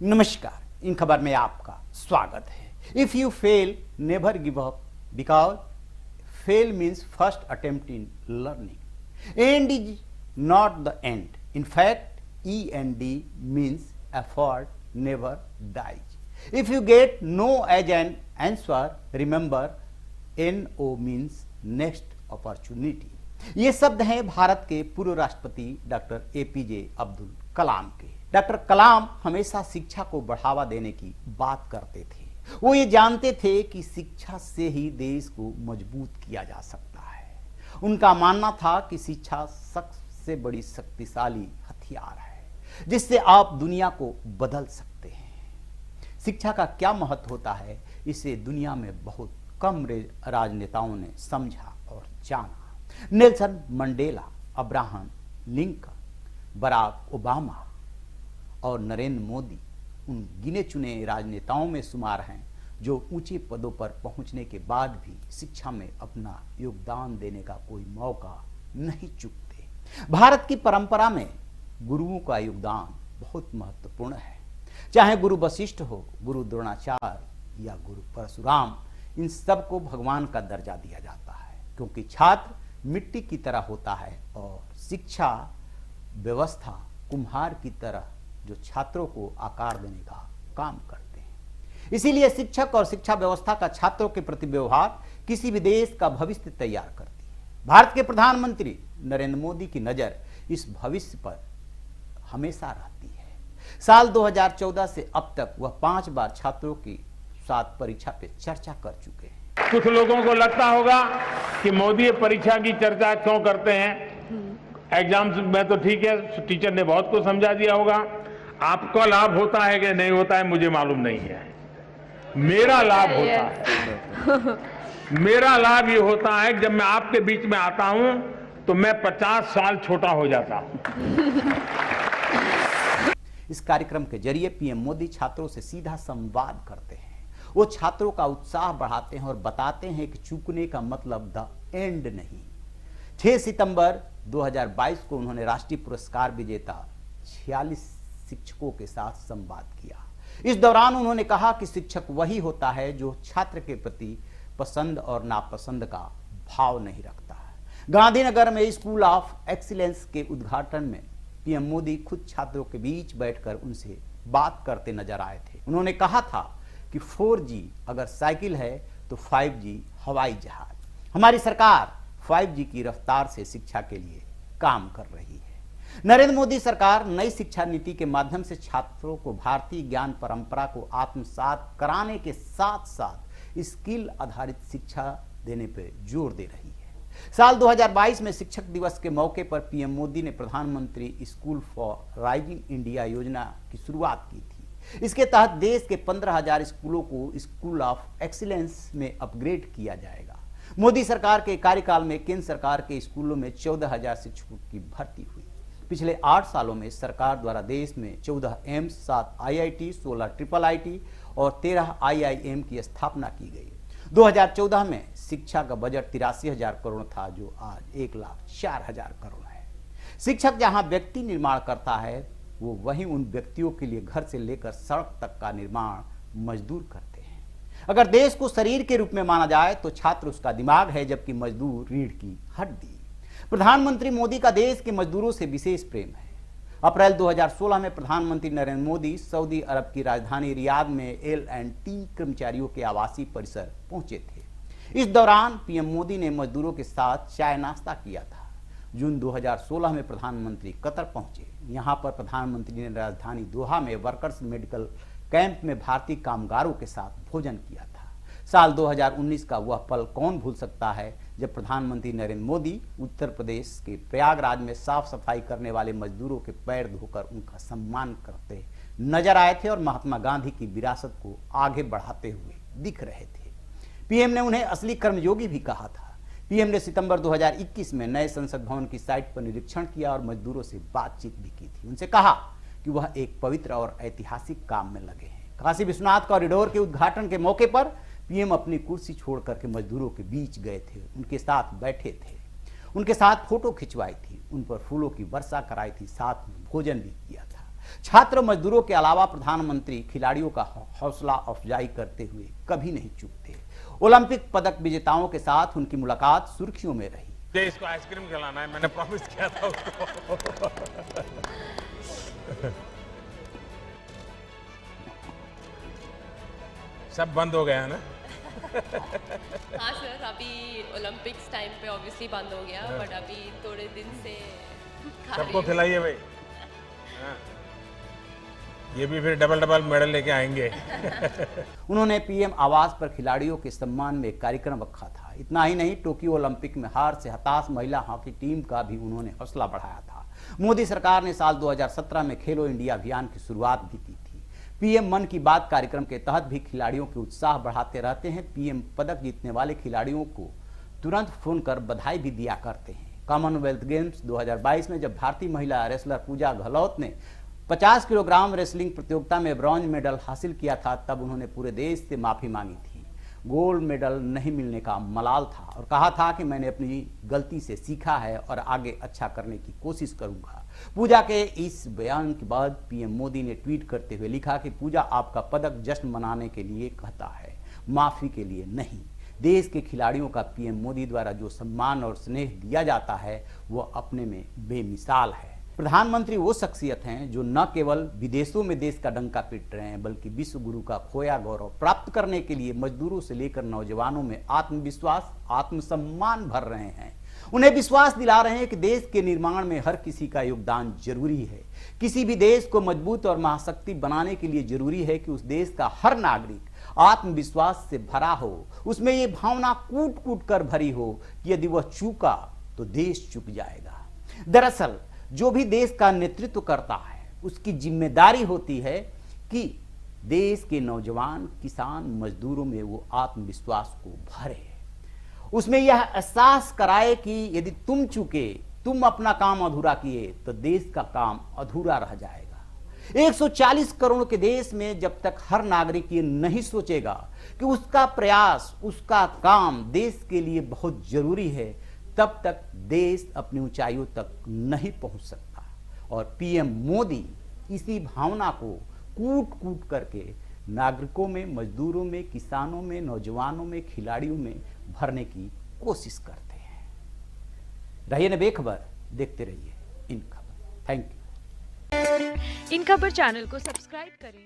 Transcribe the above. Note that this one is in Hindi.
नमस्कार, इन खबर में आपका स्वागत है। If you fail never give up because fail means first attempt in learning. And is not the end, in fact END means effort never dies. If you get no as an answer, remember NO means next opportunity. ये शब्द हैं भारत के पूर्व राष्ट्रपति डॉक्टर APJ अब्दुल कलाम के। डॉक्टर कलाम हमेशा शिक्षा को बढ़ावा देने की बात करते थे। वो ये जानते थे कि शिक्षा से ही देश को मजबूत किया जा सकता है। उनका मानना था कि शिक्षा सबसे बड़ी शक्तिशाली हथियार है जिससे आप दुनिया को बदल सकते हैं। शिक्षा का क्या महत्व होता है, इसे दुनिया में बहुत कम राजनेताओं ने समझा और जाना। Nelson Mandela, Abraham Lincoln, Barack Obama और नरेंद्र मोदी उन गिने चुने राजनेताओं में शुमार हैं जो ऊंचे पदों पर पहुंचने के बाद भी शिक्षा में अपना योगदान देने का कोई मौका नहीं चूकते। भारत की परंपरा में गुरुओं का योगदान बहुत महत्वपूर्ण है। चाहे गुरु वशिष्ठ हो, गुरु द्रोणाचार्य या गुरु परशुराम, इन सबको भगवान का दर्जा दिया जाता है क्योंकि छात्र मिट्टी की तरह होता है और शिक्षा व्यवस्था कुम्हार की तरह जो छात्रों को आकार देने का काम करते हैं। इसीलिए शिक्षक और शिक्षा व्यवस्था का छात्रों के प्रति व्यवहार किसी भी देश का भविष्य तैयार करती है। भारत के प्रधानमंत्री नरेंद्र मोदी की नजर इस भविष्य पर हमेशा रहती है। साल 2014 से अब तक वह 5 बार छात्रों के साथ परीक्षा पे चर्चा कर चुके हैं। कुछ लोगों को लगता होगा कि मोदी परीक्षा की चर्चा क्यों करते हैं, एग्जाम्स में तो ठीक है, टीचर ने बहुत कुछ समझा दिया होगा। आपका लाभ होता है कि नहीं होता है मुझे मालूम नहीं है। मेरा लाभ होता है। मेरा लाभ ये होता है जब मैं आपके बीच में आता हूं तो मैं 50 साल छोटा हो जाता हूं। इस कार्यक्रम के जरिए पीएम मोदी छात्रों से सीधा संवाद करते हैं। वो छात्रों का उत्साह बढ़ाते हैं और बताते हैं कि चूकने का मतलब द एंड नहीं। 6 सितंबर 2022 को उन्होंने राष्ट्रीय पुरस्कार विजेता 46 शिक्षकों के साथ संवाद किया। इस दौरान उन्होंने कहा कि शिक्षक वही होता है जो छात्र के प्रति पसंद और नापसंद का भाव नहीं रखता है। गांधीनगर में स्कूल ऑफ एक्सीलेंस के उद्घाटन में पीएम मोदी खुद छात्रों के बीच बैठकर उनसे बात करते नजर आए थे। उन्होंने कहा था कि 4G अगर साइकिल है तो 5G हवाई जहाज। हमारी सरकार 5G की रफ्तार से शिक्षा के लिए काम कर रही है। नरेंद्र मोदी सरकार नई शिक्षा नीति के माध्यम से छात्रों को भारतीय ज्ञान परंपरा को आत्मसात कराने के साथ साथ स्किल आधारित शिक्षा देने पर जोर दे रही है। साल 2022 में शिक्षक दिवस के मौके पर पीएम मोदी ने प्रधानमंत्री स्कूल फॉर राइजिंग इंडिया योजना की शुरुआत की थी। इसके तहत देश के 15,000 स्कूलों को स्कूल ऑफ एक्सीलेंस में अपग्रेड किया जाएगा। मोदी सरकार के कार्यकाल में केंद्र सरकार के स्कूलों में 14,000 शिक्षकों की भर्ती हुई। पिछले 8 सालों में सरकार द्वारा देश में 14 एम्स, 7 IIT, 16 IIIT और 13 IIM की स्थापना की गई। 2014 में शिक्षा का बजट 83,000 करोड़ था जो आज 1,04,000 करोड़ है। शिक्षक जहां व्यक्ति निर्माण करता है वो वहीं उन व्यक्तियों के लिए घर से लेकर सड़क तक का निर्माण मजदूर करते हैं। अगर देश को शरीर के रूप में माना जाए तो छात्र उसका दिमाग है जबकि मजदूर रीढ़ की हड्डी। प्रधानमंत्री मोदी का देश के मजदूरों से विशेष प्रेम है। अप्रैल 2016 में प्रधानमंत्री नरेंद्र मोदी सऊदी अरब की राजधानी रियाद में L&T कर्मचारियों के आवासीय परिसर पहुंचे थे। इस दौरान पीएम मोदी ने मजदूरों के साथ चाय नाश्ता किया था। जून 2016 में प्रधानमंत्री कतर पहुंचे। यहां पर प्रधानमंत्री ने राजधानी दोहा में वर्कर्स मेडिकल कैंप में भारतीय कामगारों के साथ भोजन किया था। साल 2019 का वह पल कौन भूल सकता है जब प्रधानमंत्री नरेंद्र मोदी उत्तर प्रदेश के प्रयागराज में साफ सफाई करने वाले मजदूरों के पैर धोकर उनका सम्मान करते नजर आए थे और महात्मा गांधी की विरासत को आगे बढ़ाते हुए दिख रहे थे। पीएम ने उन्हें असली कर्मयोगी भी कहा था। पीएम ने सितंबर 2021 में नए संसद भवन की साइट पर निरीक्षण किया और मजदूरों से बातचीत भी की थी। उनसे कहा कि वह एक पवित्र और ऐतिहासिक काम में लगे हैं। काशी विश्वनाथ कॉरिडोर के उद्घाटन के मौके पर पीएम अपनी कुर्सी छोड़ करके मजदूरों के बीच गए थे, उनके साथ बैठे थे, उनके साथ फोटो खिंचवाई थी, उन पर फूलों की वर्षा कराई थी, साथ में भोजन भी किया था। छात्र मजदूरों के अलावा प्रधानमंत्री खिलाड़ियों का हौसला अफजाई करते हुए कभी नहीं चूकते। ओलंपिक पदक विजेताओं के साथ उनकी मुलाकात सुर्खियों में रही। इसको आइसक्रीम खिलाना है, मैंने प्रॉमिस किया था उसको। सब बंद हो गया ना? हाँ सर, अभी ओलंपिक्स टाइम पे ऑब्वियसली बंद हो गया, बट अभी थोड़े दिन से खा रही सबको हूँ। खिलाइए भाई। हाँ। ये भी फिर डबल डबल मेडल लेके आएंगे। उन्होंने पीएम आवास पर खिलाड़ियों के सम्मान में एक कार्यक्रम रखा था। इतना ही नहीं, टोक्यो ओलंपिक में हार से हताश महिला हॉकी टीम का भी उन्होंने हौसला बढ़ाया था। मोदी सरकार ने साल 2017 में खेलो इंडिया अभियान की शुरुआत भी की थी। पीएम मन की बात कार्यक्रम के तहत भी खिलाड़ियों के उत्साह बढ़ाते रहते हैं। पीएम पदक जीतने वाले खिलाड़ियों को तुरंत फोन कर बधाई भी दिया करते हैं। कॉमनवेल्थ गेम्स 2022 में जब भारतीय महिला रेसलर पूजा गहलोत ने 50 किलोग्राम रेसलिंग प्रतियोगिता में ब्रॉन्ज मेडल हासिल किया था, तब उन्होंने पूरे देश से माफी मांगी थी। गोल्ड मेडल नहीं मिलने का मलाल था और कहा था कि मैंने अपनी गलती से सीखा है और आगे अच्छा करने की कोशिश करूंगा। पूजा के इस बयान के बाद पीएम मोदी ने ट्वीट करते हुए लिखा कि पूजा आपका पदक जश्न मनाने के लिए कहता है, माफी के लिए नहीं। देश के खिलाड़ियों का पीएम मोदी द्वारा जो सम्मान और स्नेह दिया जाता है वो अपने में बेमिसाल है। प्रधानमंत्री वो शख्सियत हैं जो न केवल विदेशों में देश का डंका पीट रहे हैं, बल्कि विश्व गुरु का खोया गौरव प्राप्त करने के लिए मजदूरों से लेकर नौजवानों में आत्मविश्वास, आत्मसम्मान भर रहे हैं। उन्हें विश्वास दिला रहे हैं कि देश के निर्माण में हर किसी का योगदान जरूरी है। किसी भी देश को मजबूत और महाशक्ति बनाने के लिए जरूरी है कि उस देश का हर नागरिक आत्मविश्वास से भरा हो, उसमें ये भावना कूट कूट कर भरी हो कि यदि वह चूका तो देश चूक जाएगा। दरअसल जो भी देश का नेतृत्व करता है उसकी जिम्मेदारी होती है कि देश के नौजवान, किसान, मजदूरों में वो आत्मविश्वास को भरे, उसमें यह एहसास कराए कि यदि तुम चूके, तुम अपना काम अधूरा किए तो देश का काम अधूरा रह जाएगा। 140 करोड़ के देश में जब तक हर नागरिक ये नहीं सोचेगा कि उसका प्रयास, उसका काम देश के लिए बहुत जरूरी है, तब तक देश अपनी ऊंचाइयों तक नहीं पहुंच सकता। और पीएम मोदी इसी भावना को कूट कूट करके नागरिकों में, मजदूरों में, किसानों में, नौजवानों में, खिलाड़ियों में भरने की कोशिश करते हैं। रहिए न बेखबर, देखते रहिए इन खबर। Thank you. इन खबर चैनल को सब्सक्राइब करें